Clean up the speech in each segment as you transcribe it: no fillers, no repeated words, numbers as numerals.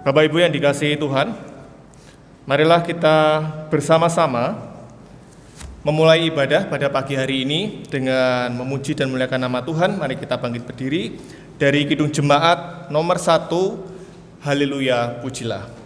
Bapak Ibu yang dikasihi Tuhan, marilah kita bersama-sama memulai ibadah pada pagi hari ini dengan memuji dan memuliakan nama Tuhan. Mari kita bangkit berdiri dari Kidung Jemaat nomor 1, Haleluya Pujilah.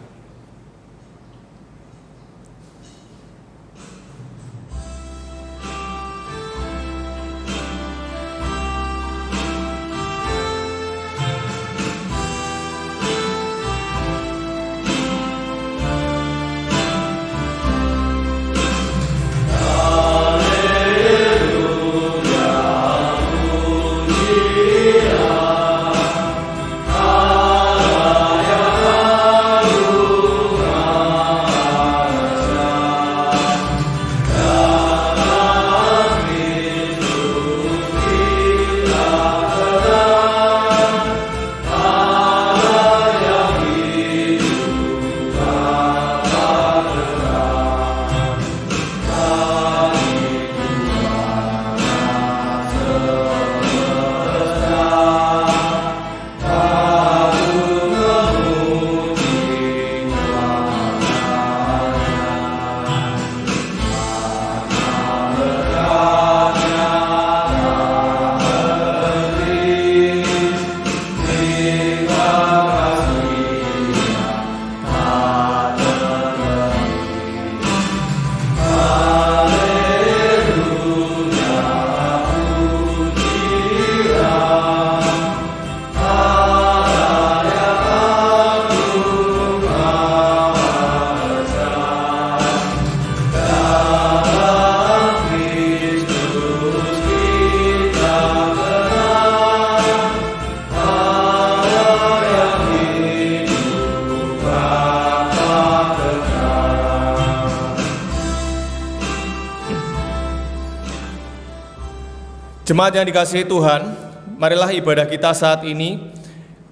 Jemaat yang dikasihi Tuhan, marilah ibadah kita saat ini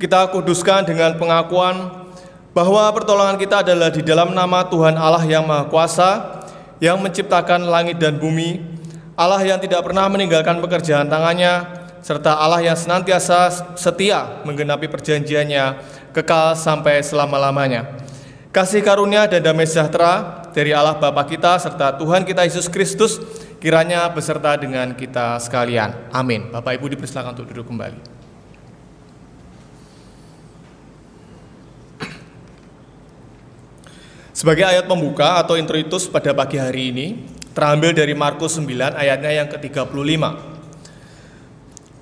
kita kuduskan dengan pengakuan bahwa pertolongan kita adalah di dalam nama Tuhan Allah yang Maha Kuasa, yang menciptakan langit dan bumi, Allah yang tidak pernah meninggalkan pekerjaan tangannya, serta Allah yang senantiasa setia menggenapi perjanjiannya kekal sampai selama-lamanya. Kasih karunia dan damai sejahtera dari Allah Bapa kita serta Tuhan kita Yesus Kristus kiranya beserta dengan kita sekalian. Amin. Bapak Ibu dipersilakan untuk duduk kembali. Sebagai ayat pembuka atau introitus pada pagi hari ini terambil dari Markus 9 ayatnya yang ke-35.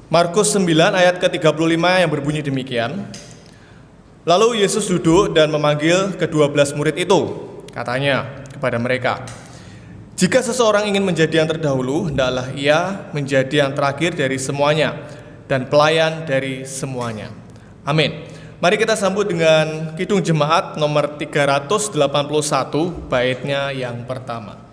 Markus 9 ayat ke-35 yang berbunyi demikian. Lalu Yesus duduk dan memanggil ke-12 murid itu. Katanya kepada mereka, jika seseorang ingin menjadi yang terdahulu, hendaklah ia menjadi yang terakhir dari semuanya dan pelayan dari semuanya. Amin. Mari kita sambut dengan Kidung Jemaat nomor 381, baitnya yang pertama.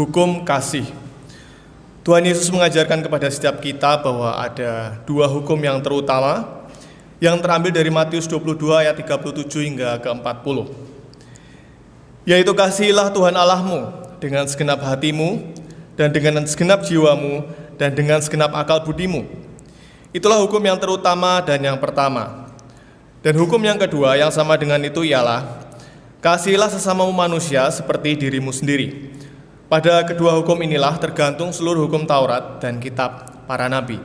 Hukum kasih. Tuhan Yesus mengajarkan kepada setiap kita bahwa ada dua hukum yang terutama yang terambil dari Matius 22 ayat 37 hingga ke-40. Yaitu kasihilah Tuhan Allahmu dengan segenap hatimu dan dengan segenap jiwamu dan dengan segenap akal budimu. Itulah hukum yang terutama dan yang pertama. Dan hukum yang kedua yang sama dengan itu ialah kasihilah sesamamu manusia seperti dirimu sendiri. Pada kedua hukum inilah tergantung seluruh hukum Taurat dan kitab para nabi.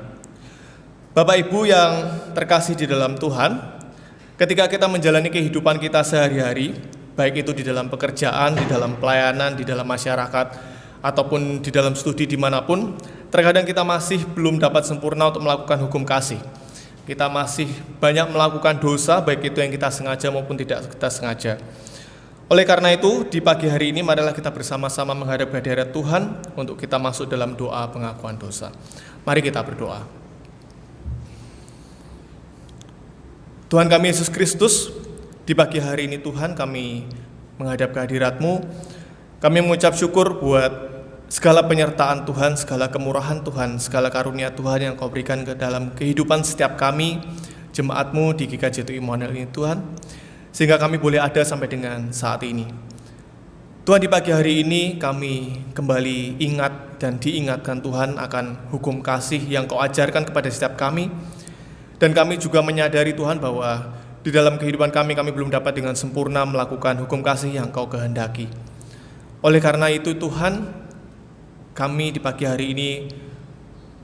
Bapak Ibu yang terkasih di dalam Tuhan, ketika kita menjalani kehidupan kita sehari-hari, baik itu di dalam pekerjaan, di dalam pelayanan, di dalam masyarakat, ataupun di dalam studi dimanapun, terkadang kita masih belum dapat sempurna untuk melakukan hukum kasih. Kita masih banyak melakukan dosa, baik itu yang kita sengaja maupun tidak kita sengaja. Oleh karena itu, di pagi hari ini marilah kita bersama-sama menghadap hadirat Tuhan untuk kita masuk dalam doa pengakuan dosa. Mari kita berdoa. Tuhan kami Yesus Kristus, di pagi hari ini Tuhan kami menghadap kehadirat-Mu. Kami mengucap syukur buat segala penyertaan Tuhan, segala kemurahan Tuhan, segala karunia Tuhan yang Kau berikan ke dalam kehidupan setiap kami, jemaat-Mu di GKJ Immanuel ini Tuhan, sehingga kami boleh ada sampai dengan saat ini. Tuhan, di pagi hari ini kami kembali ingat dan diingatkan Tuhan akan hukum kasih yang Kau ajarkan kepada setiap kami. Dan kami juga menyadari Tuhan bahwa di dalam kehidupan kami belum dapat dengan sempurna melakukan hukum kasih yang Kau kehendaki. Oleh karena itu Tuhan, kami di pagi hari ini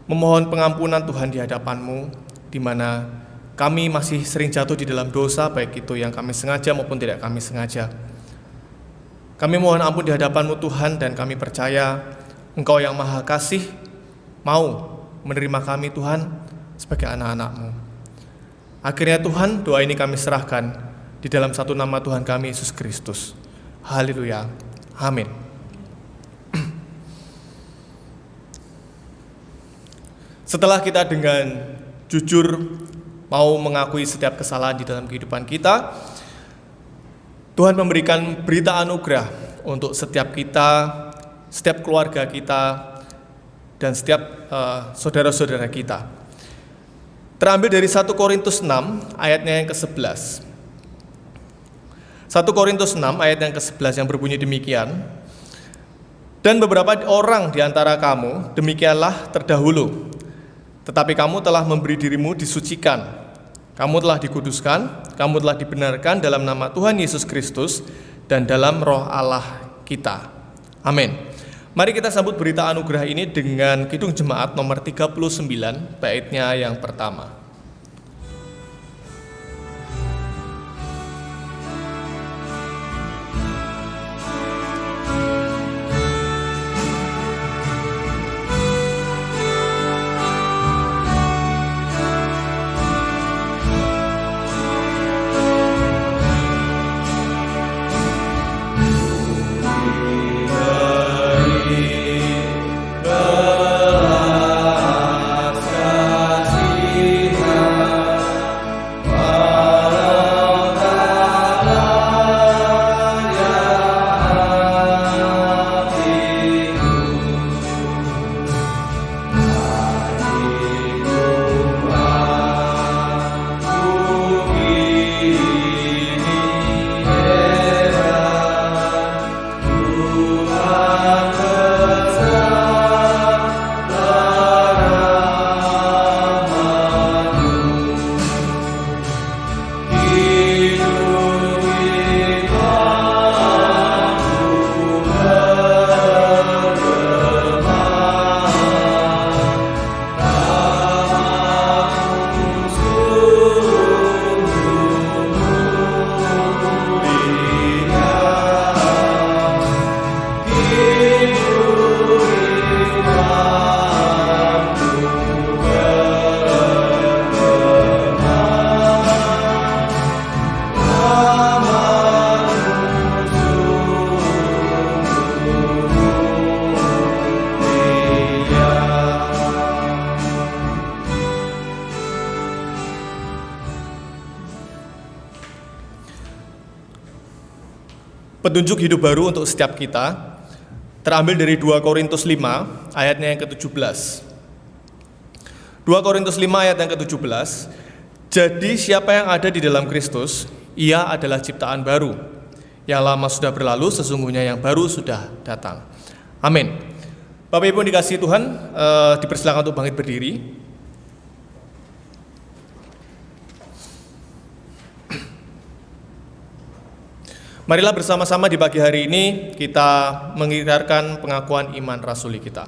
memohon pengampunan Tuhan di hadapan-Mu, di mana kami masih sering jatuh di dalam dosa, baik itu yang kami sengaja maupun tidak kami sengaja. Kami mohon ampun di hadapan-Mu Tuhan, dan kami percaya Engkau yang Maha Kasih mau menerima kami Tuhan sebagai anak-anak-Mu. Akhirnya Tuhan, doa ini kami serahkan di dalam satu nama Tuhan kami, Yesus Kristus. Haleluya. Amin. Setelah kita dengan jujur mau mengakui setiap kesalahan di dalam kehidupan kita, Tuhan memberikan berita anugerah untuk setiap kita, setiap keluarga kita, dan setiap saudara-saudara kita. Terambil dari 1 Korintus 6 ayatnya yang ke-11. 1 Korintus 6 ayat yang ke-11 yang berbunyi demikian. Dan beberapa orang di antara kamu demikianlah terdahulu, tetapi kamu telah memberi dirimu disucikan, kamu telah dikuduskan, kamu telah dibenarkan dalam nama Tuhan Yesus Kristus dan dalam roh Allah kita. Amin. Mari kita sambut berita anugerah ini dengan Kidung Jemaat nomor 39, baitnya yang pertama. Petunjuk hidup baru untuk setiap kita terambil dari 2 Korintus 5 ayatnya yang ke-17. 2 Korintus 5 ayat yang ke-17. Jadi siapa yang ada di dalam Kristus, ia adalah ciptaan baru. Yang lama sudah berlalu, sesungguhnya yang baru sudah datang. Amin. Bapak Ibu dikasihi Tuhan, dipersilakan untuk bangkit berdiri. Marilah bersama-sama di pagi hari ini kita mengikrarkan pengakuan iman rasuli kita.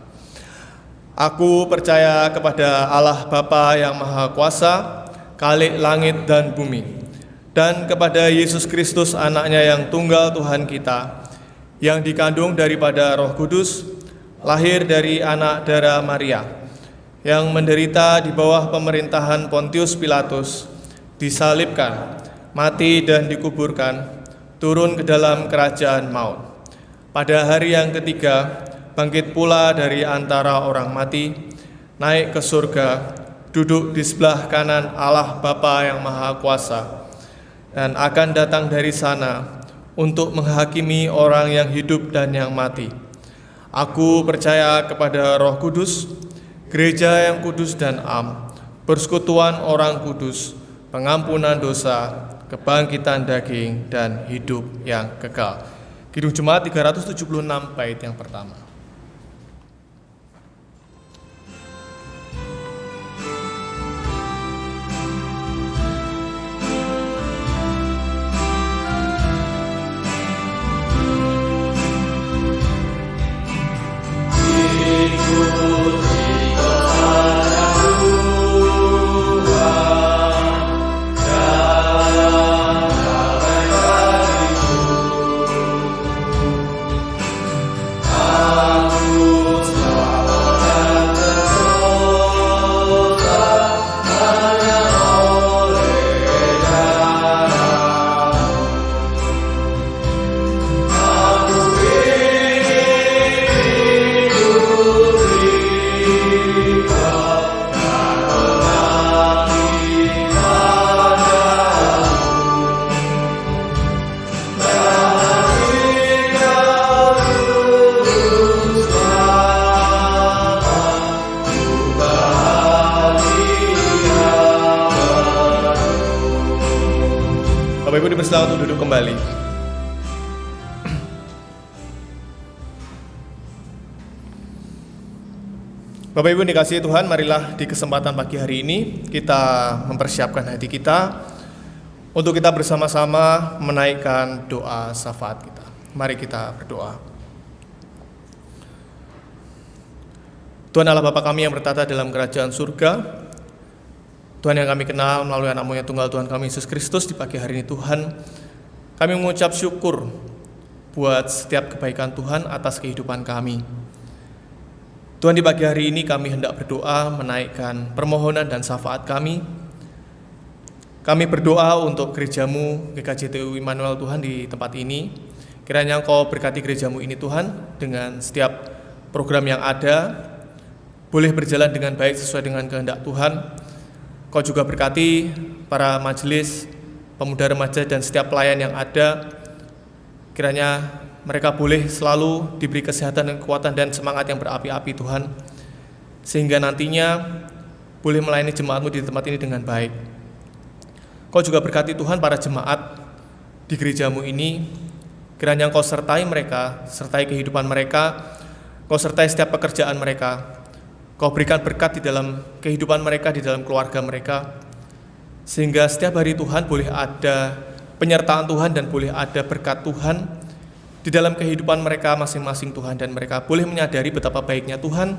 Aku percaya kepada Allah Bapa yang Maha Kuasa, Khalik langit dan bumi, dan kepada Yesus Kristus anaknya yang tunggal Tuhan kita, yang dikandung daripada Roh Kudus, lahir dari anak darah Maria, yang menderita di bawah pemerintahan Pontius Pilatus, disalibkan, mati dan dikuburkan, turun ke dalam kerajaan maut. Pada hari yang ketiga, bangkit pula dari antara orang mati, naik ke surga, duduk di sebelah kanan Allah Bapa yang Maha Kuasa, dan akan datang dari sana untuk menghakimi orang yang hidup dan yang mati. Aku percaya kepada Roh Kudus, gereja yang kudus dan am, persekutuan orang kudus, pengampunan dosa, kebangkitan daging, dan hidup yang kekal. Kidung Jemaat 376 bait yang pertama. Bapak Ibu dipersilakan untuk duduk kembali. Bapak Ibu dikasihi Tuhan, marilah di kesempatan pagi hari ini kita mempersiapkan hati kita untuk kita bersama-sama menaikkan doa syafaat kita. Mari kita berdoa. Tuhan Allah Bapa kami yang bertata dalam kerajaan surga, Tuhan yang kami kenal melalui anak-Mu yang tunggal Tuhan kami Yesus Kristus, di pagi hari ini Tuhan, kami mengucap syukur buat setiap kebaikan Tuhan atas kehidupan kami. Tuhan, di pagi hari ini kami hendak berdoa menaikkan permohonan dan syafaat kami. Kami berdoa untuk gereja-Mu GKJTU Immanuel Tuhan di tempat ini. Kiranya Engkau berkati gereja-Mu ini Tuhan, dengan setiap program yang ada boleh berjalan dengan baik sesuai dengan kehendak Tuhan. Kau juga berkati para majelis, pemuda remaja dan setiap pelayan yang ada. Kiranya mereka boleh selalu diberi kesehatan dan kekuatan dan semangat yang berapi-api Tuhan, sehingga nantinya boleh melayani jemaat-Mu di tempat ini dengan baik. Kau juga berkati Tuhan para jemaat di gereja-Mu ini. Kiranya Engkau sertai mereka, sertai kehidupan mereka, Kau sertai setiap pekerjaan mereka. Kau berikan berkat di dalam kehidupan mereka, di dalam keluarga mereka, sehingga setiap hari Tuhan boleh ada penyertaan Tuhan dan boleh ada berkat Tuhan di dalam kehidupan mereka masing-masing Tuhan, dan mereka boleh menyadari betapa baiknya Tuhan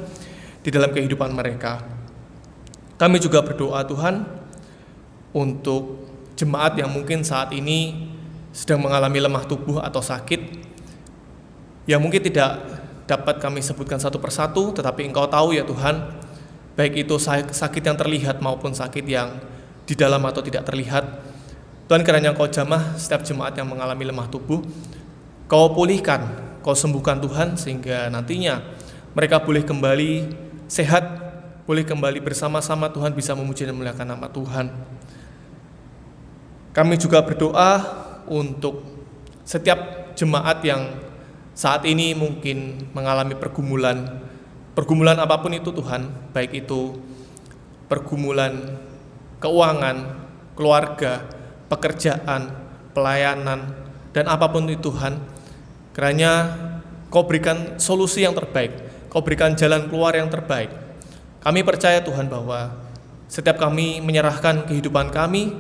di dalam kehidupan mereka. Kami juga berdoa Tuhan untuk jemaat yang mungkin saat ini sedang mengalami lemah tubuh atau sakit, yang mungkin tidak dapat kami sebutkan satu persatu, tetapi Engkau tahu ya Tuhan, baik itu sakit yang terlihat maupun sakit yang di dalam atau tidak terlihat. Tuhan, kiranya Engkau jamah setiap jemaat yang mengalami lemah tubuh, Kau pulihkan, Kau sembuhkan Tuhan, sehingga nantinya mereka boleh kembali sehat, boleh kembali bersama-sama Tuhan bisa memuji dan memuliakan nama Tuhan. Kami juga berdoa untuk setiap jemaat yang saat ini mungkin mengalami pergumulan apapun itu Tuhan, baik itu pergumulan keuangan, keluarga, pekerjaan, pelayanan, dan apapun itu Tuhan, kiranya Kau berikan solusi yang terbaik, Kau berikan jalan keluar yang terbaik. Kami percaya Tuhan bahwa setiap kami menyerahkan kehidupan kami,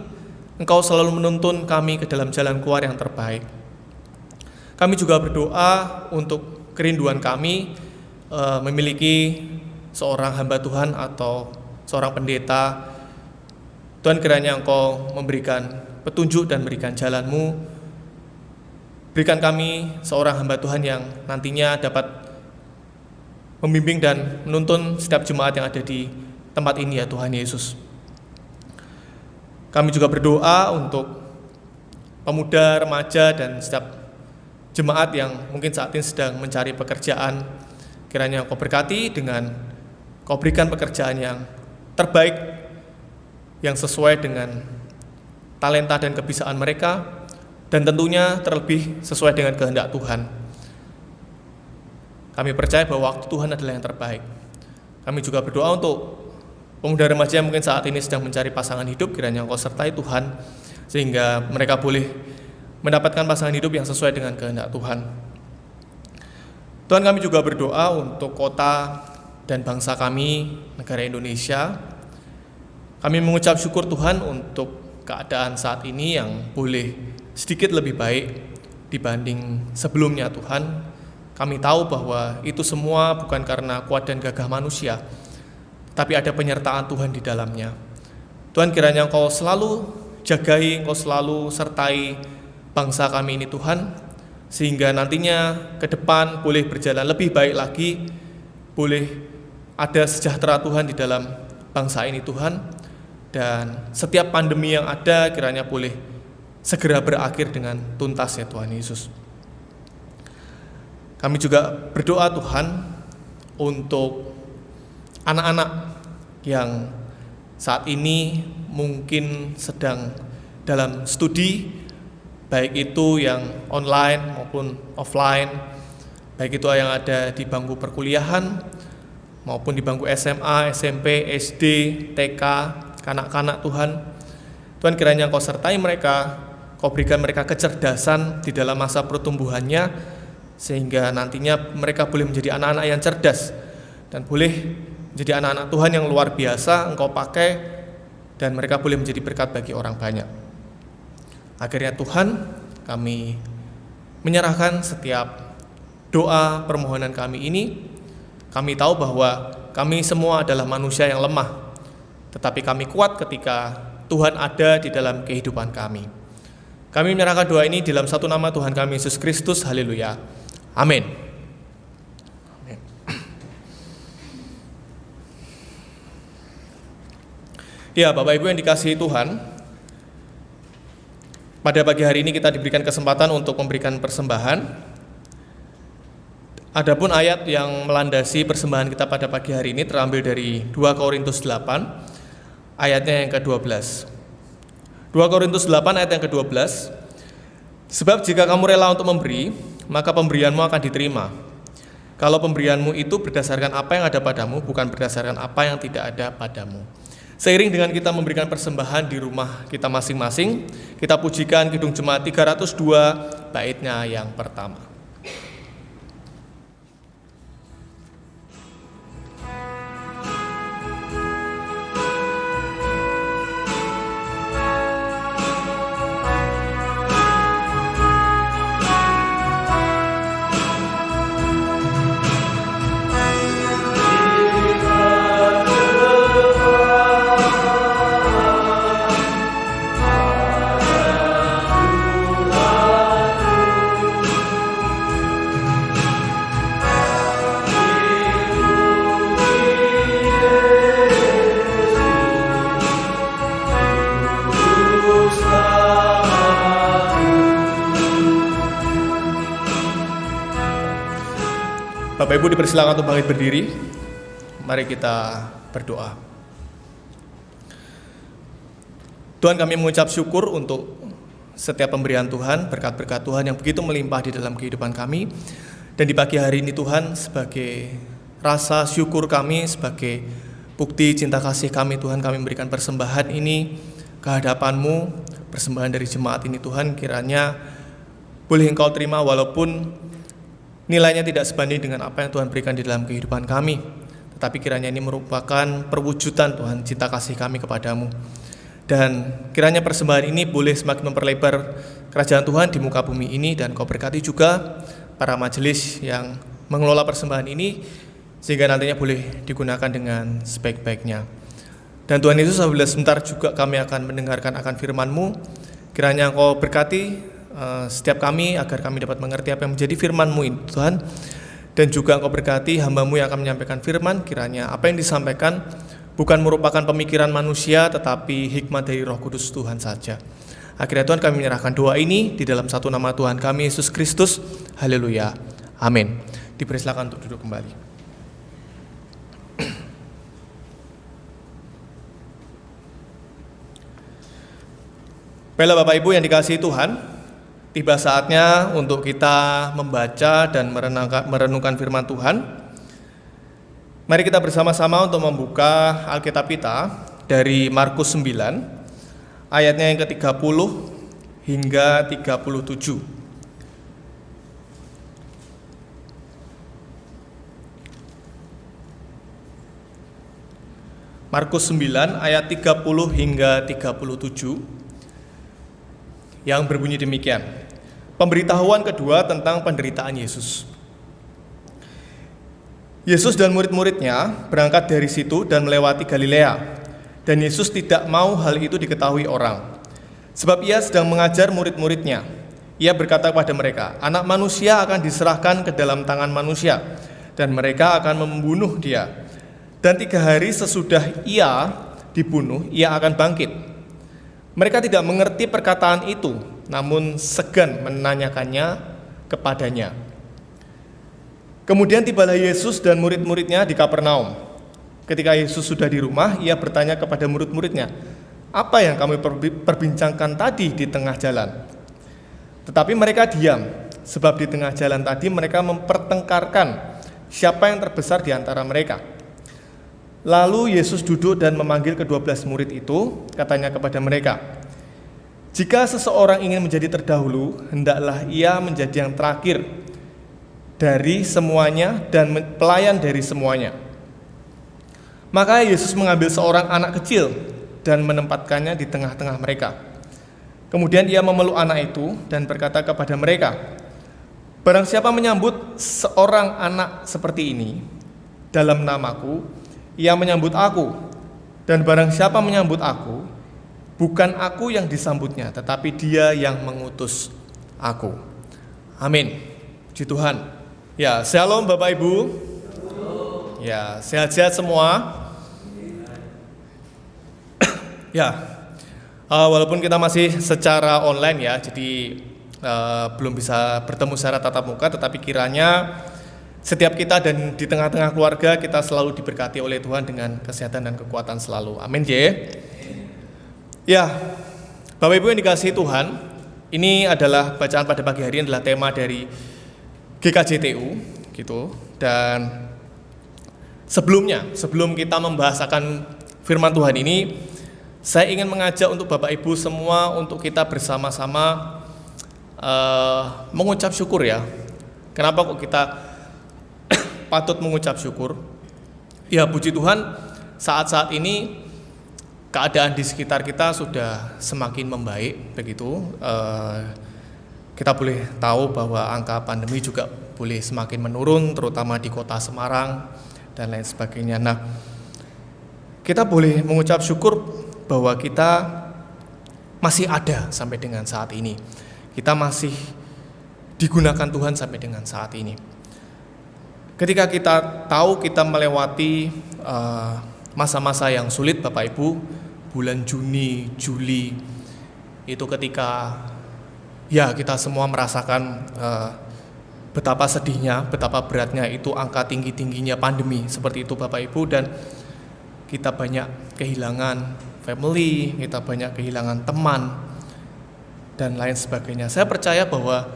Engkau selalu menuntun kami ke dalam jalan keluar yang terbaik. Kami juga berdoa untuk kerinduan kami memiliki seorang hamba Tuhan atau seorang pendeta, Tuhan kiranya Engkau memberikan petunjuk dan memberikan jalan-Mu. Berikan kami seorang hamba Tuhan yang nantinya dapat membimbing dan menuntun setiap jemaat yang ada di tempat ini ya Tuhan Yesus. Kami juga berdoa untuk pemuda, remaja, dan setiap jemaat yang mungkin saat ini sedang mencari pekerjaan. Kiranya Engkau berkati dengan Kau berikan pekerjaan yang terbaik, yang sesuai dengan talenta dan kebisaan mereka, dan tentunya terlebih sesuai dengan kehendak Tuhan. Kami percaya bahwa waktu Tuhan adalah yang terbaik. Kami juga berdoa untuk pemuda remaja yang mungkin saat ini sedang mencari pasangan hidup, kiranya Engkau sertai Tuhan, sehingga mereka boleh mendapatkan pasangan hidup yang sesuai dengan kehendak Tuhan. Tuhan, kami juga berdoa untuk kota dan bangsa kami, negara Indonesia. Kami mengucap syukur Tuhan untuk keadaan saat ini yang boleh sedikit lebih baik dibanding sebelumnya Tuhan. Kami tahu bahwa itu semua bukan karena kuat dan gagah manusia, tapi ada penyertaan Tuhan di dalamnya. Tuhan, kiranya Engkau selalu jagai, Engkau selalu sertai bangsa kami ini Tuhan, sehingga nantinya ke depan boleh berjalan lebih baik lagi, boleh ada sejahtera Tuhan di dalam bangsa ini Tuhan, dan setiap pandemi yang ada kiranya boleh segera berakhir dengan tuntas ya Tuhan Yesus. Kami juga berdoa Tuhan untuk anak-anak yang saat ini mungkin sedang dalam studi, baik itu yang online maupun offline, baik itu yang ada di bangku perkuliahan maupun di bangku SMA, SMP, SD, TK, kanak-kanak Tuhan. Tuhan, kiranya Engkau sertai mereka, Kau berikan mereka kecerdasan di dalam masa pertumbuhannya, sehingga nantinya mereka boleh menjadi anak-anak yang cerdas dan boleh menjadi anak-anak Tuhan yang luar biasa Engkau pakai, dan mereka boleh menjadi berkat bagi orang banyak. Akhirnya Tuhan, kami menyerahkan setiap doa permohonan kami ini. Kami tahu bahwa kami semua adalah manusia yang lemah, tetapi kami kuat ketika Tuhan ada di dalam kehidupan kami. Kami menyerahkan doa ini dalam satu nama Tuhan kami, Yesus Kristus. Haleluya. Amin. Ya, Bapak Ibu yang dikasihi Tuhan, pada pagi hari ini kita diberikan kesempatan untuk memberikan persembahan. Adapun ayat yang melandasi persembahan kita pada pagi hari ini terambil dari 2 Korintus 8, ayatnya yang ke-12. 2 Korintus 8 ayat yang ke-12. Sebab jika kamu rela untuk memberi, maka pemberianmu akan diterima. Kalau pemberianmu itu berdasarkan apa yang ada padamu, bukan berdasarkan apa yang tidak ada padamu. Seiring dengan kita memberikan persembahan di rumah kita masing-masing, kita pujikan Kidung Jemaat 302 baitnya yang pertama. Bapak Ibu dipersilakan untuk bangkit berdiri. Mari kita berdoa. Tuhan, kami mengucap syukur untuk setiap pemberian Tuhan, berkat-berkat Tuhan yang begitu melimpah di dalam kehidupan kami. Dan di pagi hari ini Tuhan, sebagai rasa syukur kami, sebagai bukti cinta kasih kami Tuhan, kami memberikan persembahan ini ke hadapan-Mu, persembahan dari jemaat ini Tuhan, kiranya boleh Engkau terima walaupun nilainya tidak sebanding dengan apa yang Tuhan berikan di dalam kehidupan kami, tetapi kiranya ini merupakan perwujudan Tuhan cinta kasih kami kepadamu. Dan kiranya persembahan ini boleh semakin memperlebar kerajaan Tuhan di muka bumi ini, dan Kau berkati juga para majelis yang mengelola persembahan ini, sehingga nantinya boleh digunakan dengan sebaik-baiknya. Dan Tuhan Yesus, apabila sebentar juga kami akan mendengarkan akan firman-Mu, kiranya Engkau berkati setiap kami agar kami dapat mengerti apa yang menjadi firman-Mu ini Tuhan. Dan juga Engkau berkati hamba-Mu yang akan menyampaikan firman, kiranya apa yang disampaikan bukan merupakan pemikiran manusia, tetapi hikmat dari Roh Kudus Tuhan saja. Akhirnya Tuhan, kami menyerahkan doa ini di dalam satu nama Tuhan kami, Yesus Kristus. Haleluya. Amin. Dipersilakan untuk duduk kembali. Baiklah Bapak Ibu yang dikasihi Tuhan, tiba saatnya untuk kita membaca dan merenungkan firman Tuhan. Mari kita bersama-sama untuk membuka Alkitab kita dari Markus 9, ayatnya yang ke-30 hingga 37. Markus 9 ayat 30 hingga 37 yang berbunyi demikian. Pemberitahuan kedua tentang penderitaan Yesus. Yesus dan murid-muridnya berangkat dari situ dan melewati Galilea, dan Yesus tidak mau hal itu diketahui orang, sebab ia sedang mengajar murid-muridnya. Ia berkata kepada mereka, Anak manusia akan diserahkan ke dalam tangan manusia, dan mereka akan membunuh dia. Dan 3 hari sesudah ia dibunuh, ia akan bangkit. Mereka tidak mengerti perkataan itu, namun segan menanyakannya kepadanya. Kemudian tibalah Yesus dan murid-muridnya di Kapernaum. Ketika Yesus sudah di rumah, ia bertanya kepada murid-muridnya, apa yang kami perbincangkan tadi di tengah jalan? Tetapi mereka diam, sebab di tengah jalan tadi mereka mempertengkarkan siapa yang terbesar di antara mereka. Lalu Yesus duduk dan memanggil ke-12 murid itu, katanya kepada mereka, jika seseorang ingin menjadi terdahulu, hendaklah ia menjadi yang terakhir dari semuanya dan pelayan dari semuanya. Maka Yesus mengambil seorang anak kecil dan menempatkannya di tengah-tengah mereka. Kemudian ia memeluk anak itu dan berkata kepada mereka, barang siapa menyambut seorang anak seperti ini dalam namaku, ia menyambut aku. Dan barang siapa menyambut aku, bukan aku yang disambutnya, tetapi dia yang mengutus aku. Amin. Puji Tuhan. Ya, shalom Bapak Ibu. Ya, sehat-sehat semua. Ya, walaupun kita masih secara online ya, jadi belum bisa bertemu secara tatap muka, tetapi kiranya setiap kita dan di tengah-tengah keluarga kita selalu diberkati oleh Tuhan dengan kesehatan dan kekuatan selalu. Amin, Ya, Bapak Ibu yang dikasihi Tuhan, ini adalah bacaan pada pagi hari ini adalah tema dari GKJTU gitu. Dan sebelum kita membahas akan firman Tuhan ini, saya ingin mengajak untuk Bapak Ibu semua untuk kita bersama-sama mengucap syukur ya. Kenapa kok kita patut mengucap syukur? Ya, puji Tuhan, saat-saat ini keadaan di sekitar kita sudah semakin membaik begitu. Kita boleh tahu bahwa angka pandemi juga boleh semakin menurun, terutama di kota Semarang dan lain sebagainya. Nah, kita boleh mengucap syukur bahwa kita masih ada sampai dengan saat ini. Kita masih digunakan Tuhan sampai dengan saat ini. Ketika kita tahu kita melewati masa-masa yang sulit Bapak Ibu, bulan Juni, Juli, itu ketika ya kita semua merasakan betapa sedihnya, betapa beratnya itu angka tinggi-tingginya pandemi seperti itu Bapak Ibu. Dan kita banyak kehilangan family, kita banyak kehilangan teman dan lain sebagainya. Saya percaya bahwa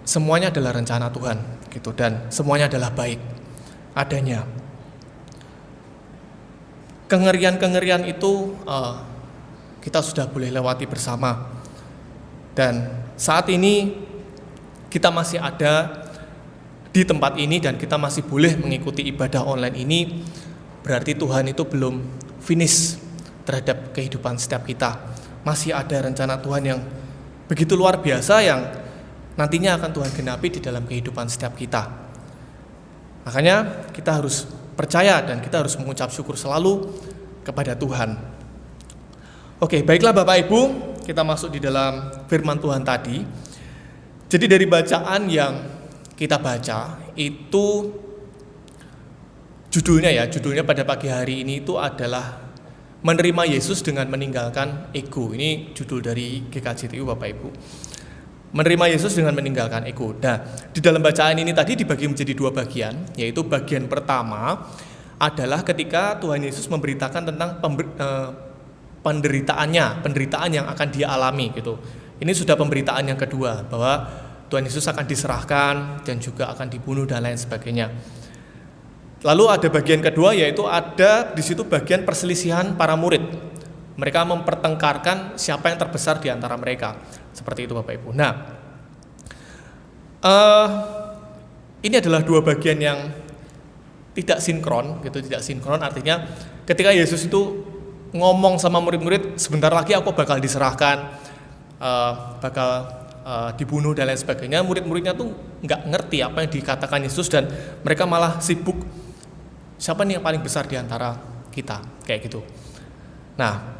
semuanya adalah rencana Tuhan gitu, dan semuanya adalah baik adanya. Kengerian-kengerian itu kita sudah boleh lewati bersama. Dan saat ini kita masih ada di tempat ini dan kita masih boleh mengikuti ibadah online ini, berarti Tuhan itu belum finish terhadap kehidupan setiap kita. Masih ada rencana Tuhan yang begitu luar biasa yang nantinya akan Tuhan genapi di dalam kehidupan setiap kita. Makanya kita harus percaya dan kita harus mengucap syukur selalu kepada Tuhan. Oke, baiklah Bapak Ibu, kita masuk di dalam firman Tuhan tadi. Jadi dari bacaan yang kita baca itu judulnya pada pagi hari ini itu adalah menerima Yesus dengan meninggalkan ego. Ini judul dari GKJTU Bapak Ibu. Menerima Yesus dengan meninggalkan ego. Nah, di dalam bacaan ini tadi dibagi menjadi 2 bagian, yaitu bagian pertama adalah ketika Tuhan Yesus memberitakan tentang penderitaan yang akan dia alami gitu. Ini sudah pemberitaan yang kedua, bahwa Tuhan Yesus akan diserahkan dan juga akan dibunuh dan lain sebagainya. Lalu ada bagian kedua, yaitu ada di situ bagian perselisihan para murid. Mereka mempertengkarkan siapa yang terbesar di antara mereka. Seperti itu Bapak Ibu. Nah, ini adalah 2 bagian yang tidak sinkron, gitu. Tidak sinkron artinya ketika Yesus itu ngomong sama murid-murid, sebentar lagi aku bakal diserahkan, bakal dibunuh dan lain sebagainya. Murid-muridnya tuh nggak ngerti apa yang dikatakan Yesus dan mereka malah sibuk siapa nih yang paling besar di antara kita, kayak gitu. Nah,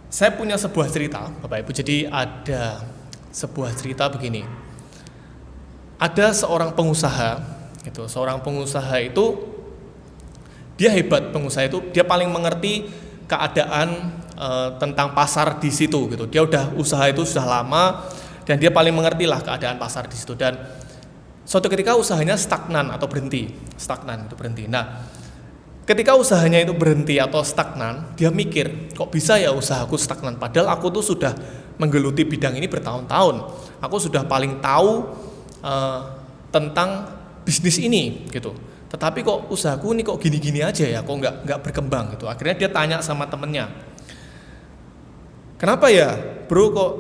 saya punya sebuah cerita Bapak Ibu. Jadi ada sebuah cerita begini. Ada seorang pengusaha, gitu. Seorang pengusaha itu dia hebat, pengusaha itu dia paling mengerti keadaan tentang pasar di situ, gitu. Dia udah usaha itu sudah lama dan dia paling mengerti lah keadaan pasar di situ. Dan suatu ketika usahanya stagnan atau berhenti. Nah, ketika usahanya itu berhenti atau stagnan, dia mikir, kok bisa ya usahaku stagnan? Padahal aku tuh sudah menggeluti bidang ini bertahun-tahun. Aku sudah paling tahu tentang bisnis ini, gitu. Tetapi kok usahaku ini kok gini-gini aja ya, kok nggak berkembang gitu. Akhirnya dia tanya sama temennya, kenapa ya bro kok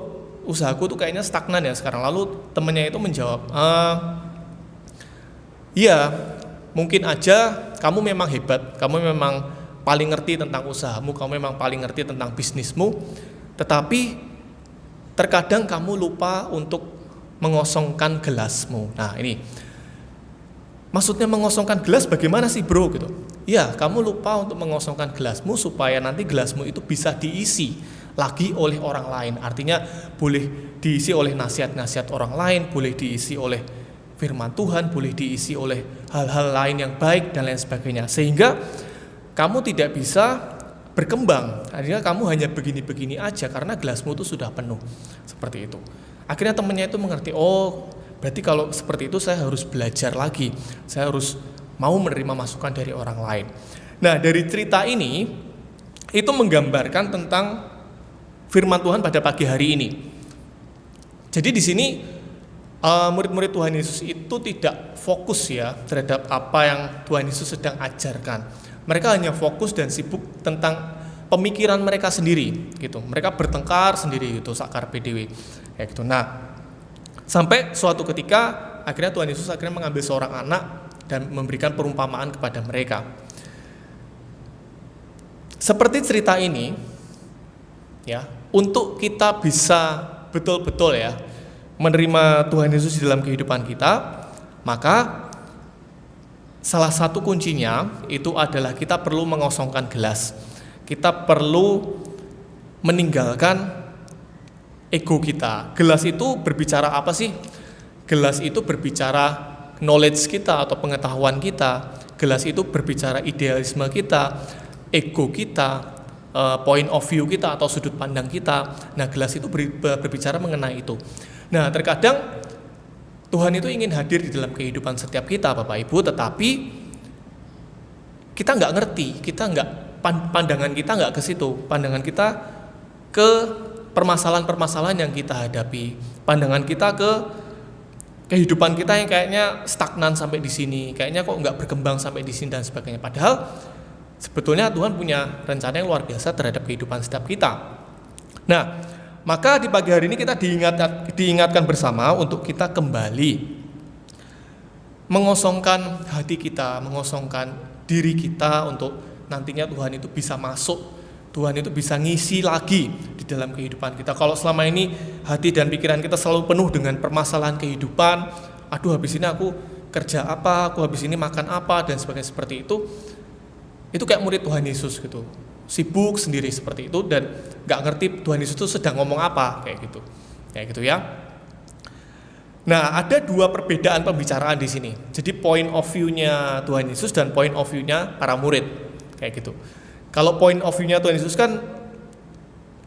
usahaku tuh kayaknya stagnan ya sekarang? Lalu temennya itu menjawab, iya, mungkin aja kamu memang hebat, kamu memang paling ngerti tentang usahamu, kamu memang paling ngerti tentang bisnismu, tetapi terkadang kamu lupa untuk mengosongkan gelasmu. Nah ini, maksudnya mengosongkan gelas bagaimana sih bro gitu? Ya, kamu lupa untuk mengosongkan gelasmu supaya nanti gelasmu itu bisa diisi lagi oleh orang lain. Artinya boleh diisi oleh nasihat-nasihat orang lain, boleh diisi oleh firman Tuhan, boleh diisi oleh hal-hal lain yang baik dan lain sebagainya. Sehingga kamu tidak bisa berkembang. Artinya kamu hanya begini-begini aja karena gelasmu itu sudah penuh. Seperti itu. Akhirnya temannya itu mengerti, oh berarti kalau seperti itu saya harus belajar lagi. Saya harus mau menerima masukan dari orang lain. Nah, dari cerita ini itu menggambarkan tentang firman Tuhan pada pagi hari ini. Jadi di sini murid-murid Tuhan Yesus itu tidak fokus ya terhadap apa yang Tuhan Yesus sedang ajarkan. Mereka hanya fokus dan sibuk tentang pemikiran mereka sendiri gitu. Mereka bertengkar sendiri gitu, sakar PDW kayak gitu. Nah, sampai suatu ketika akhirnya Tuhan Yesus akhirnya mengambil seorang anak dan memberikan perumpamaan kepada mereka. Seperti cerita ini ya, untuk kita bisa betul-betul ya menerima Tuhan Yesus di dalam kehidupan kita, maka salah satu kuncinya itu adalah kita perlu mengosongkan gelas. Kita perlu meninggalkan ego kita. Gelas itu berbicara apa sih? Gelas itu berbicara knowledge kita atau pengetahuan kita. Gelas itu berbicara idealisme kita, ego kita, point of view kita atau sudut pandang kita. Nah, gelas itu berbicara mengenai itu. Nah, terkadang Tuhan itu ingin hadir di dalam kehidupan setiap kita, Bapak Ibu, tetapi kita nggak ngerti, pandangan kita nggak ke situ, pandangan kita ke permasalahan-permasalahan yang kita hadapi, pandangan kita ke kehidupan kita yang kayaknya stagnan sampai di sini, kayaknya kok nggak berkembang sampai di sini dan sebagainya. Padahal sebetulnya Tuhan punya rencana yang luar biasa terhadap kehidupan setiap kita. Nah, maka di pagi hari ini kita diingatkan bersama untuk kita kembali mengosongkan hati kita, mengosongkan diri kita untuk nantinya Tuhan itu bisa masuk, Tuhan itu bisa ngisi lagi di dalam kehidupan kita. Kalau selama ini hati dan pikiran kita selalu penuh dengan permasalahan kehidupan, aduh habis ini aku kerja apa, aku habis ini makan apa dan sebagainya seperti itu kayak murid Tuhan Yesus gitu, sibuk sendiri seperti itu dan nggak ngerti Tuhan Yesus itu sedang ngomong apa kayak gitu ya. Nah, ada dua perbedaan pembicaraan di sini. Jadi point of view-nya Tuhan Yesus dan point of view-nya para murid kayak gitu. Kalau point of view-nya Tuhan Yesus kan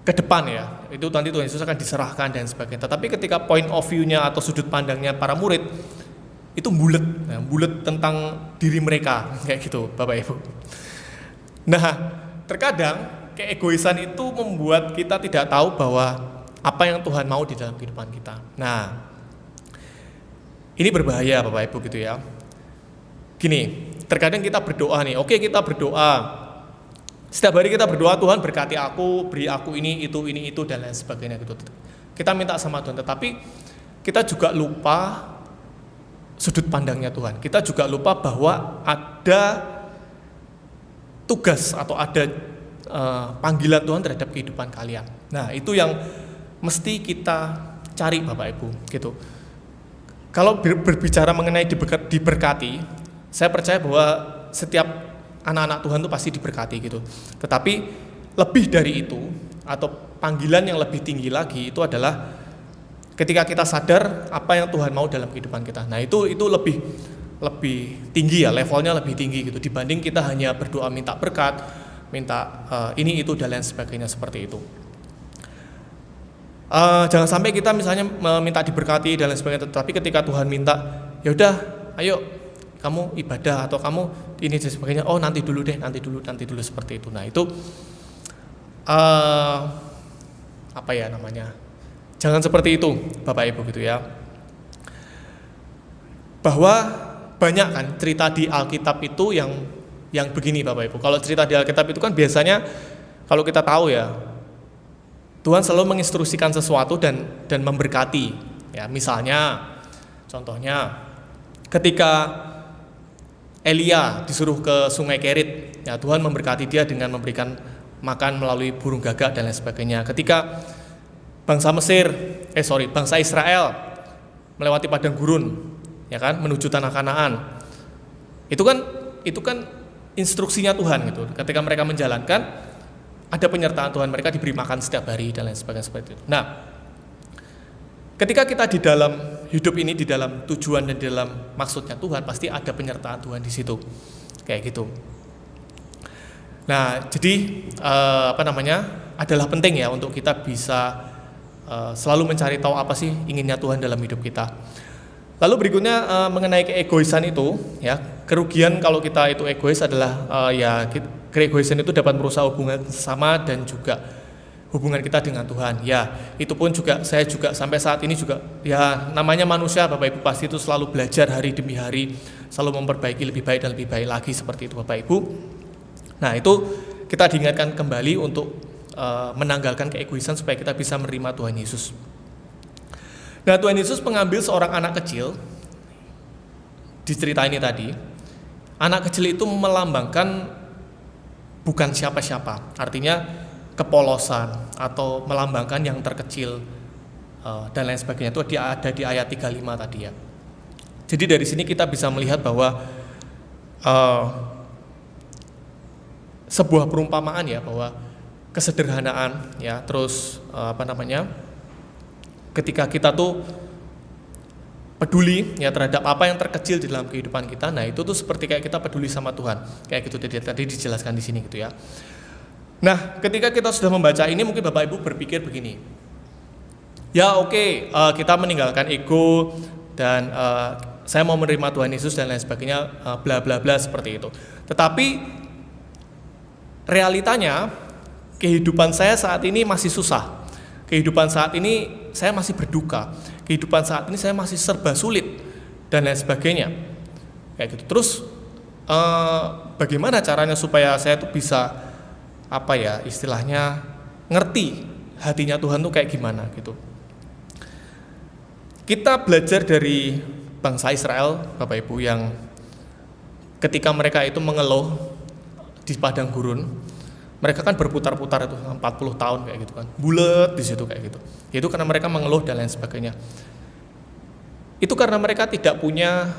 ke depan ya, itu nanti Tuhan Yesus akan diserahkan dan sebagainya. Tetapi ketika point of view-nya atau sudut pandangnya para murid itu bulet tentang diri mereka kayak gitu, Bapak Ibu. Nah, terkadang keegoisan itu membuat kita tidak tahu bahwa apa yang Tuhan mau di dalam kehidupan kita. Nah, ini berbahaya Bapak Ibu gitu ya. Gini, terkadang kita berdoa nih, oke kita berdoa. Setiap hari kita berdoa, Tuhan berkati aku, beri aku ini, itu, dan lain sebagainya gitu. Kita minta sama Tuhan, tetapi kita juga lupa sudut pandangnya Tuhan. Kita juga lupa bahwa ada tugas atau ada panggilan Tuhan terhadap kehidupan kalian. Nah, itu yang mesti kita cari Bapak Ibu gitu. Kalau berbicara mengenai diberkati, saya percaya bahwa setiap anak-anak Tuhan itu pasti diberkati gitu. Tetapi lebih dari itu atau panggilan yang lebih tinggi lagi itu adalah ketika kita sadar apa yang Tuhan mau dalam kehidupan kita. Nah, itu lebih tinggi ya, levelnya lebih tinggi gitu dibanding kita hanya berdoa minta berkat, minta ini itu dan lain sebagainya seperti itu. Jangan sampai kita misalnya meminta diberkati dan lain sebagainya, tetapi ketika Tuhan minta, ya udah, ayo kamu ibadah atau kamu ini dan sebagainya, oh nanti dulu seperti itu. Nah, itu apa ya namanya? Jangan seperti itu, Bapak Ibu gitu ya. Bahwa banyak kan cerita di Alkitab itu yang begini Bapak Ibu. Kalau cerita di Alkitab itu kan biasanya kalau kita tahu ya, Tuhan selalu menginstruksikan sesuatu dan memberkati. Ya, misalnya, contohnya, ketika Elia disuruh ke Sungai Kerit, ya Tuhan memberkati dia dengan memberikan makan melalui burung gagak dan lain sebagainya. Ketika bangsa Israel melewati padang gurun, ya kan, menuju tanah Kanaan, itu kan instruksinya Tuhan gitu. Ketika mereka menjalankan, ada penyertaan Tuhan, mereka diberi makan setiap hari dan lain sebagainya seperti itu. Nah, ketika kita di dalam hidup ini, di dalam tujuan dan di dalam maksudnya Tuhan, pasti ada penyertaan Tuhan di situ, kayak gitu. Nah, jadi adalah penting ya untuk kita bisa selalu mencari tahu apa sih inginnya Tuhan dalam hidup kita. Lalu berikutnya mengenai keegoisan itu, ya kerugian kalau kita itu egois adalah keegoisan itu dapat merusak hubungan sesama dan juga hubungan kita dengan Tuhan. Ya, itu pun juga saya juga sampai saat ini juga ya namanya manusia Bapak Ibu pasti itu selalu belajar hari demi hari, selalu memperbaiki lebih baik dan lebih baik lagi seperti itu Bapak Ibu. Nah, itu kita diingatkan kembali untuk menanggalkan keegoisan supaya kita bisa menerima Tuhan Yesus. Nah, Tuhan Yesus mengambil seorang anak kecil di cerita ini tadi. Anak kecil itu melambangkan bukan siapa-siapa, artinya kepolosan atau melambangkan yang terkecil dan lain sebagainya. Itu ada di ayat 35 tadi ya. Jadi dari sini kita bisa melihat bahwa sebuah perumpamaan ya, bahwa kesederhanaan ya, terus ketika kita tuh peduli ya terhadap apa yang terkecil di dalam kehidupan kita, nah itu tuh seperti kayak kita peduli sama Tuhan, kayak gitu tadi dijelaskan di sini gitu ya. Nah, ketika kita sudah membaca ini, mungkin Bapak Ibu berpikir begini, ya oke, kita meninggalkan ego dan saya mau menerima Tuhan Yesus dan lain sebagainya, bla bla bla seperti itu. Tetapi realitanya kehidupan saya saat ini masih susah. Kehidupan saat ini saya masih berduka. Kehidupan saat ini saya masih serba sulit dan lain sebagainya. Kayak gitu. Terus bagaimana caranya supaya saya tuh bisa istilahnya ngerti hatinya Tuhan tuh kayak gimana gitu. Kita belajar dari bangsa Israel, Bapak Ibu, yang ketika mereka itu mengeluh di padang gurun, mereka kan berputar-putar itu 40 tahun kayak gitu kan, bulat di situ kayak gitu. Itu karena mereka mengeluh dan lain sebagainya. Itu karena mereka tidak punya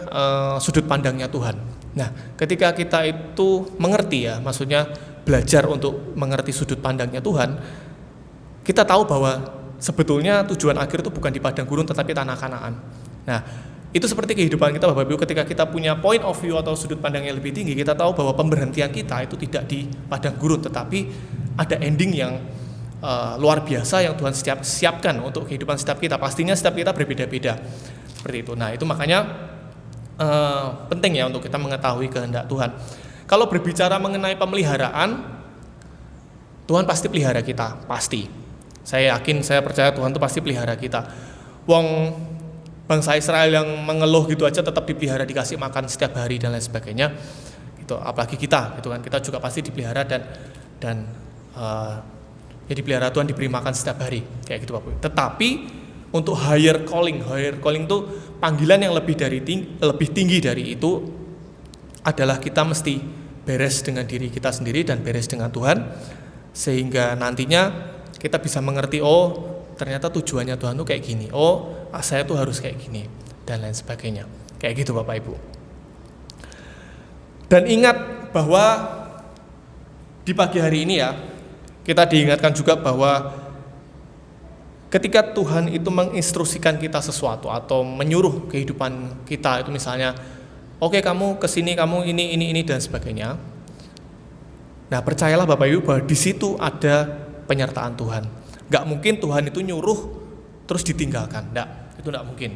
sudut pandangnya Tuhan. Nah, ketika kita itu mengerti ya, maksudnya belajar untuk mengerti sudut pandangnya Tuhan, kita tahu bahwa sebetulnya tujuan akhir itu bukan di padang gurun tetapi tanah Kanaan. Nah, itu seperti kehidupan kita Bapak Ibu, ketika kita punya point of view atau sudut pandang yang lebih tinggi, kita tahu bahwa pemberhentian kita itu tidak di padang gurun tetapi ada ending yang luar biasa yang Tuhan siapkan untuk kehidupan setiap kita. Pastinya setiap kita berbeda-beda seperti itu. Nah, itu makanya penting ya untuk kita mengetahui kehendak Tuhan. Kalau berbicara mengenai pemeliharaan, Tuhan pasti pelihara kita, pasti. Saya yakin, saya percaya Tuhan itu pasti pelihara kita. Wong bangsa Israel yang mengeluh gitu aja tetap dipelihara, dikasih makan setiap hari dan lain sebagainya. Gitu, apalagi kita, gitu kan, kita juga pasti dipelihara dan ya dipelihara Tuhan, diberi makan setiap hari, kayak gitu Bapak. Tetapi untuk higher calling itu panggilan yang lebih tinggi dari itu adalah kita mesti beres dengan diri kita sendiri dan beres dengan Tuhan, sehingga nantinya kita bisa mengerti, oh ternyata tujuannya Tuhan tuh kayak gini, oh saya tuh harus kayak gini dan lain sebagainya, kayak gitu Bapak Ibu. Dan ingat bahwa di pagi hari ini ya, kita diingatkan juga bahwa ketika Tuhan itu menginstruksikan kita sesuatu atau menyuruh kehidupan kita itu, misalnya oke, kamu kesini, kamu ini dan sebagainya. Nah, percayalah Bapak Ibu bahwa di situ ada penyertaan Tuhan. Gak mungkin Tuhan itu nyuruh terus ditinggalkan, itu gak mungkin.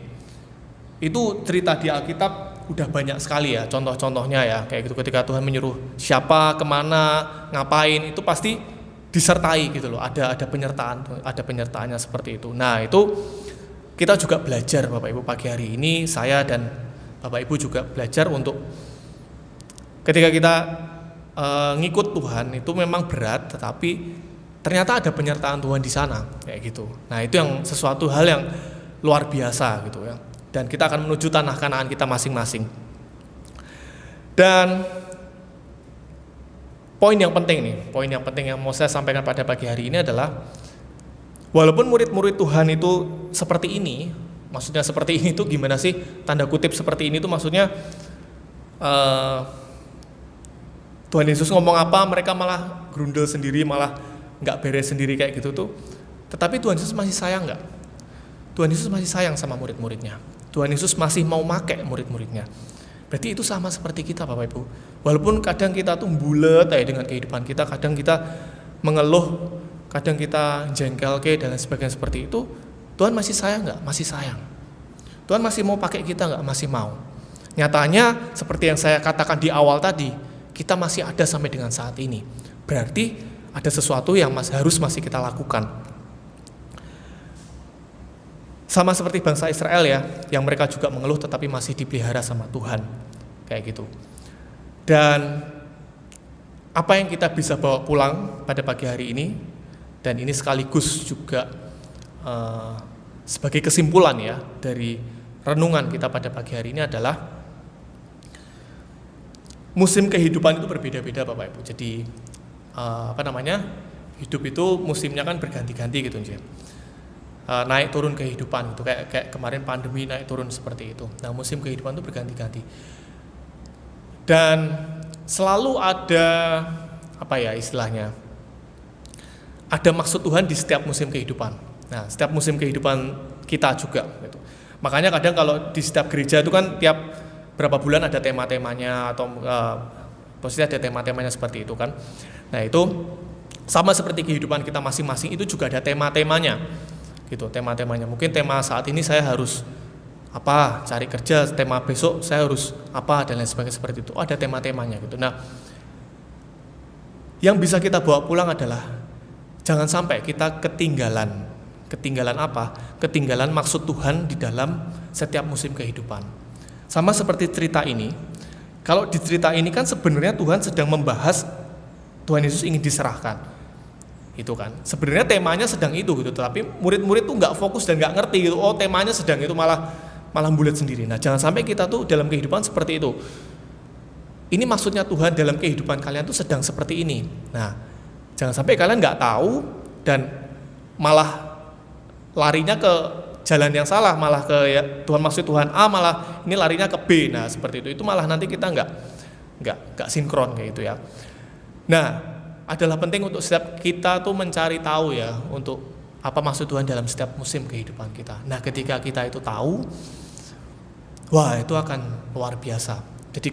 Itu cerita di Alkitab udah banyak sekali ya contoh-contohnya ya, kayak gitu. Ketika Tuhan menyuruh siapa, kemana, ngapain, itu pasti disertai gitu loh, ada penyertaannya seperti itu. Nah, itu kita juga belajar Bapak Ibu pagi hari ini, saya dan Bapak Ibu juga belajar untuk ketika kita ngikut Tuhan itu memang berat, tetapi ternyata ada penyertaan Tuhan di sana, kayak gitu. Nah, itu yang sesuatu hal yang luar biasa gitu ya. Dan kita akan menuju tanah Kanaan kita masing-masing. Dan poin yang penting yang mau saya sampaikan pada pagi hari ini adalah, walaupun murid-murid Tuhan itu seperti ini, maksudnya seperti ini tuh gimana sih, tanda kutip seperti ini tuh maksudnya Tuhan Yesus ngomong apa mereka malah grundel sendiri, malah gak beres sendiri kayak gitu tuh. Tetapi Tuhan Yesus masih sayang gak? Tuhan Yesus masih sayang sama murid-muridnya. Tuhan Yesus masih mau pakai murid-muridnya. Berarti itu sama seperti kita Bapak Ibu. Walaupun kadang kita tuh bulet ya dengan kehidupan kita, kadang kita mengeluh, kadang kita jengkel dan lain sebagainya seperti itu, Tuhan masih sayang nggak? Masih sayang. Tuhan masih mau pakai kita nggak? Masih mau. Nyatanya seperti yang saya katakan di awal tadi, kita masih ada sampai dengan saat ini. Berarti ada sesuatu yang harus kita lakukan. Sama seperti bangsa Israel ya, yang mereka juga mengeluh tetapi masih dipelihara sama Tuhan, kayak gitu. Dan apa yang kita bisa bawa pulang pada pagi hari ini, dan ini sekaligus juga sebagai kesimpulan ya dari renungan kita pada pagi hari ini adalah musim kehidupan itu berbeda-beda Bapak Ibu. Jadi hidup itu musimnya kan berganti-ganti gitu aja. Naik turun kehidupan gitu, kayak kemarin pandemi naik turun seperti itu. Nah, musim kehidupan itu berganti-ganti. Dan selalu ada istilahnya, ada maksud Tuhan di setiap musim kehidupan. Nah, setiap musim kehidupan kita juga gitu. Makanya kadang kalau di setiap gereja itu kan tiap berapa bulan ada tema-temanya, atau pasti ada tema-temanya seperti itu kan. Nah, itu sama seperti kehidupan kita masing-masing, itu juga ada tema-temanya gitu, tema-temanya. Mungkin tema saat ini saya harus cari kerja, tema besok saya harus dan lain sebagainya seperti itu. Ada tema-temanya gitu. Nah, yang bisa kita bawa pulang adalah jangan sampai kita ketinggalan maksud Tuhan di dalam setiap musim kehidupan. Sama seperti cerita ini. Kalau di cerita ini kan sebenarnya Tuhan sedang membahas Tuhan Yesus ingin diserahkan. Itu kan sebenarnya temanya sedang itu gitu, tapi murid-murid tuh nggak fokus dan nggak ngerti gitu, temanya sedang itu, malah bulet sendiri. Nah, jangan sampai kita tuh dalam kehidupan seperti itu. Ini maksudnya Tuhan dalam kehidupan kalian tuh sedang seperti ini. Nah, jangan sampai kalian nggak tahu dan malah larinya ke jalan yang salah, malah ke Tuhan maksud Tuhan A, malah ini larinya ke B. Nah seperti itu malah nanti kita nggak sinkron kayak gitu ya. Nah adalah penting untuk setiap kita tuh mencari tahu ya, untuk apa maksud Tuhan dalam setiap musim kehidupan kita. Nah ketika kita itu tahu, wah itu akan luar biasa. Jadi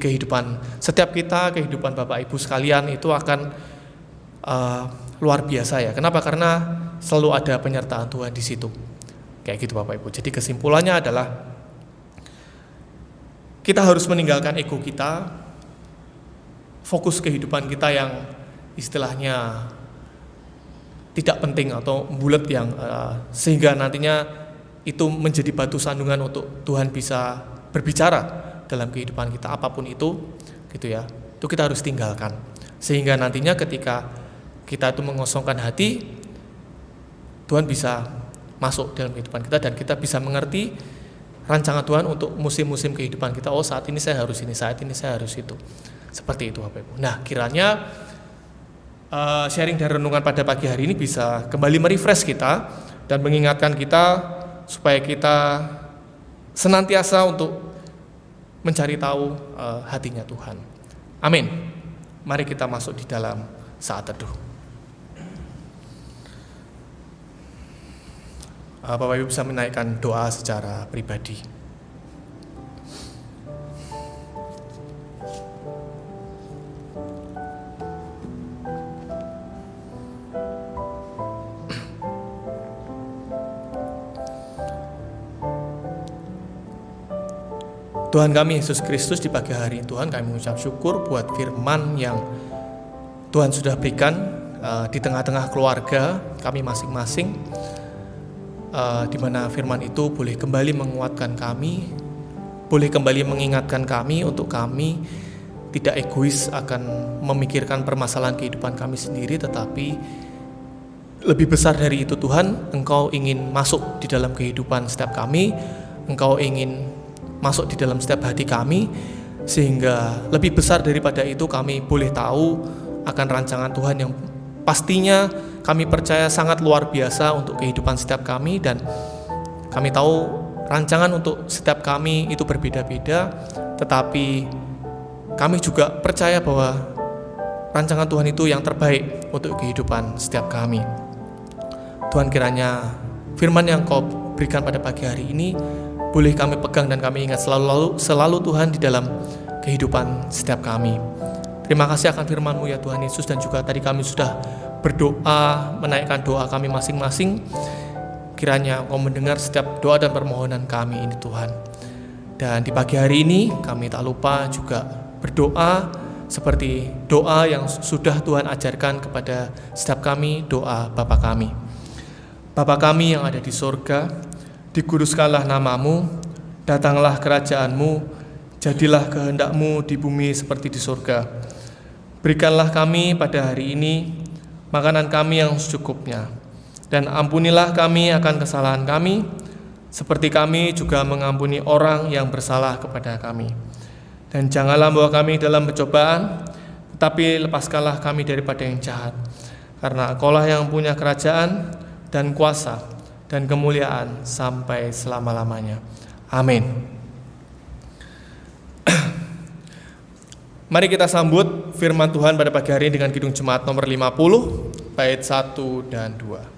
setiap kita, kehidupan Bapak Ibu sekalian itu akan luar biasa ya. Kenapa? Karena selalu ada penyertaan Tuhan di situ. Kayak gitu Bapak Ibu. Jadi kesimpulannya adalah kita harus meninggalkan ego kita, fokus kehidupan kita yang istilahnya tidak penting atau bulat yang sehingga nantinya itu menjadi batu sandungan untuk Tuhan bisa berbicara dalam kehidupan kita apapun itu gitu ya. Itu kita harus tinggalkan. Sehingga nantinya ketika kita itu mengosongkan hati, Tuhan bisa masuk dalam kehidupan kita dan kita bisa mengerti rancangan Tuhan untuk musim-musim kehidupan kita. Oh saat ini saya harus ini, saat ini saya harus itu. Seperti itu Bapak Ibu. Nah kiranya sharing dan renungan pada pagi hari ini bisa kembali merefresh kita dan mengingatkan kita supaya kita senantiasa untuk mencari tahu hatinya Tuhan. Amin. Mari kita masuk di dalam saat teduh. Bapak Ibu bisa menaikkan doa secara pribadi. Tuhan kami Yesus Kristus, di pagi hari Tuhan kami mengucap syukur buat firman yang Tuhan sudah berikan di tengah-tengah keluarga kami masing-masing, di mana firman itu boleh kembali menguatkan kami, boleh kembali mengingatkan kami untuk kami tidak egois akan memikirkan permasalahan kehidupan kami sendiri, tetapi lebih besar dari itu Tuhan, Engkau ingin masuk di dalam kehidupan setiap kami, Engkau ingin masuk di dalam setiap hati kami, sehingga lebih besar daripada itu kami boleh tahu akan rancangan Tuhan yang pastinya kami percaya sangat luar biasa untuk kehidupan setiap kami, dan kami tahu rancangan untuk setiap kami itu berbeda-beda, tetapi kami juga percaya bahwa rancangan Tuhan itu yang terbaik untuk kehidupan setiap kami. Tuhan kiranya firman yang Kau berikan pada pagi hari ini boleh kami pegang dan kami ingat selalu Tuhan di dalam kehidupan setiap kami. Terima kasih akan firman-Mu ya Tuhan Yesus, dan juga tadi kami sudah berdoa, menaikkan doa kami masing-masing. Kiranya Kau mendengar setiap doa dan permohonan kami ini Tuhan. Dan di pagi hari ini kami tak lupa juga berdoa seperti doa yang sudah Tuhan ajarkan kepada setiap kami, doa Bapa kami. Bapa kami yang ada di sorga, dikuduskanlah nama-Mu, datanglah kerajaan-Mu, jadilah kehendak-Mu di bumi seperti di surga. Berikanlah kami pada hari ini makanan kami yang secukupnya, dan ampunilah kami akan kesalahan kami, seperti kami juga mengampuni orang yang bersalah kepada kami. Dan janganlah membawa kami dalam pencobaan, tetapi lepaskanlah kami daripada yang jahat. Karena Engkau-lah yang punya kerajaan dan kuasa dan kemuliaan sampai selama-lamanya. Amin. Mari kita sambut firman Tuhan pada pagi hari ini dengan Kidung Jemaat nomor 50, bait 1 dan 2.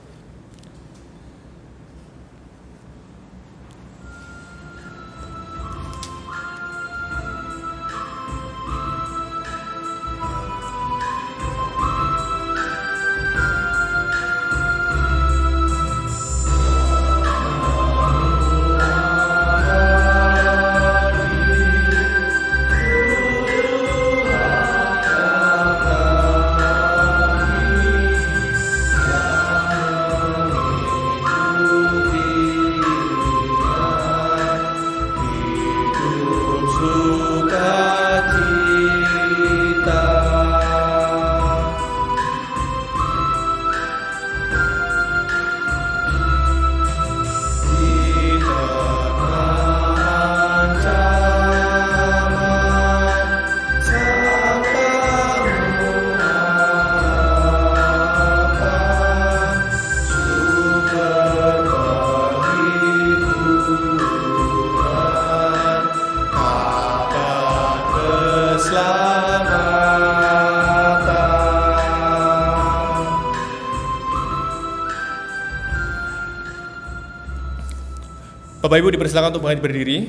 Bapak Ibu dipersilakan untuk berdiri.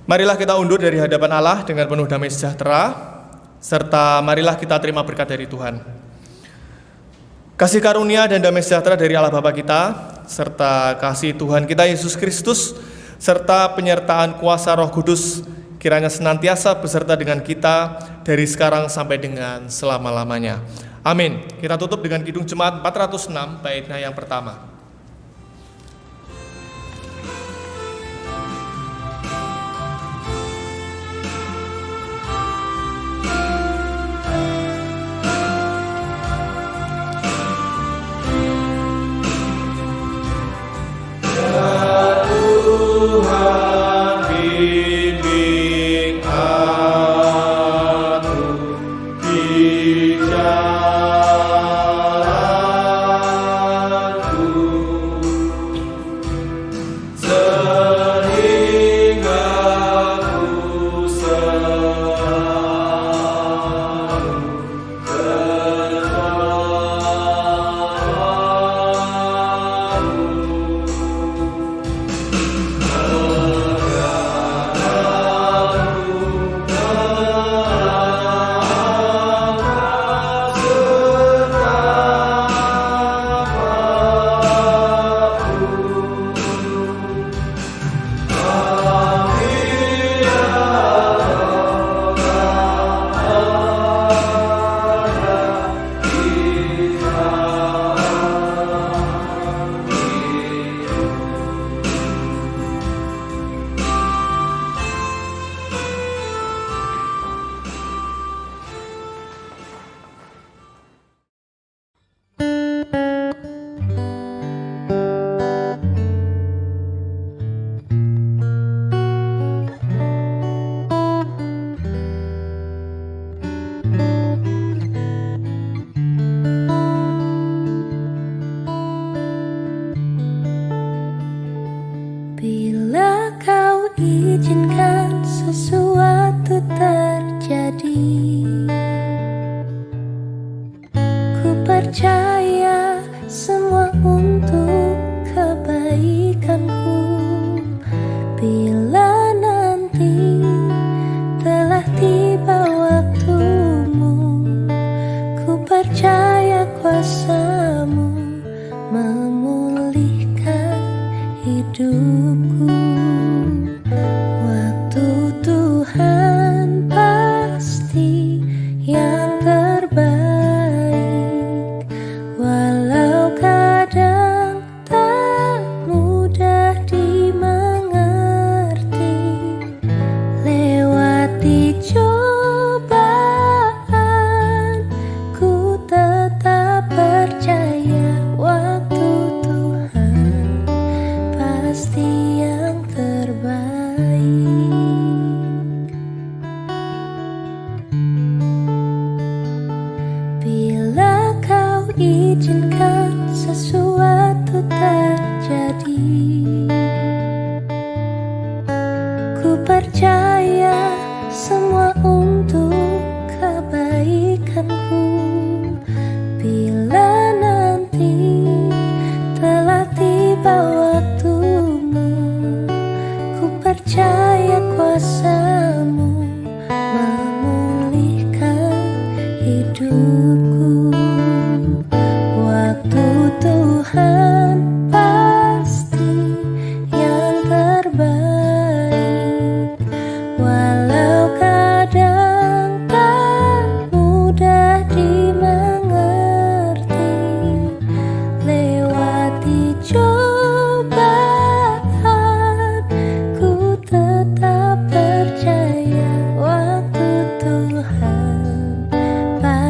Marilah kita undur dari hadapan Allah dengan penuh damai sejahtera, serta marilah kita terima berkat dari Tuhan. Kasih karunia dan damai sejahtera dari Allah Bapa kita, serta kasih Tuhan kita Yesus Kristus, serta penyertaan kuasa Roh Kudus, kiranya senantiasa beserta dengan kita dari sekarang sampai dengan selama-lamanya. Amin. Kita tutup dengan Kidung Jemaat 406 baitnya yang pertama.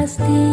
Pasti